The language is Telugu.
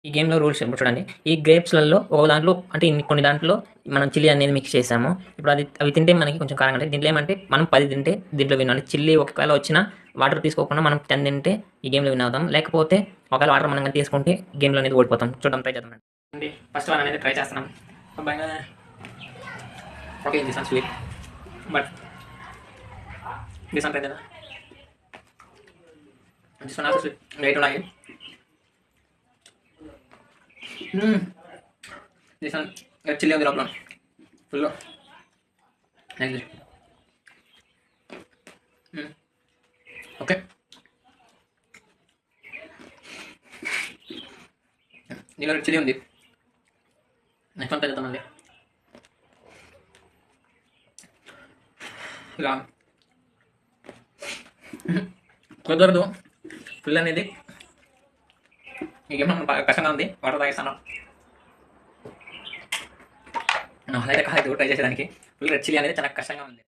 ఈ గేమ్‌లో రూల్స్ ఇప్పుడు చూడండి. ఈ గ్రేప్స్‌లలో ఒక దాంట్లో అంటే కొన్ని దాంట్లో మనం చిల్లీ అనేది మిక్స్ చేసాము. ఇప్పుడు అవి తింటే మనకి కొంచెం కారంగా ఉంటాయి. దీంట్లో ఏమంటే మనం 10 తింటే దీంట్లో విన్ అవ్వాలి. చిల్లీ ఒకవేళ వచ్చినా వాటర్ తీసుకోకుండా మనం 10 తింటే ఈ గేమ్‌లో విన్ అవుతాం. లేకపోతే ఒకవేళ వాటర్ మనం గాని తీసుకుంటే గేమ్‌లో అనేది ఓడిపోతాం. చూద్దాం, ట్రై చేద్దాం. అండి ఫస్ట్ వన్ అనేది ట్రై చేస్తున్నాం. బాగా okay, this one sweet but this one try చేద్దాం. This one also sweet. Wait అలాగే. దిస్ వన్ చిల్లీ ఉంది లోపల ఫుల్. ఓకే, దీనిలో చిల్లీ ఉంది. నెక్స్ట్ వన్ ట్రై చేద్దామండి. ఇలా కుదరదు ఫుల్ అనేది. ఈ గేమ్ బాగా కష్టంగా ఉంది. వాటర్ తాగిస్తాను. అయితే కాదు ట్రై చేసేదానికి. ఫుల్ రెడ్ చిల్లీ అనేది చాలా కష్టంగా ఉంది.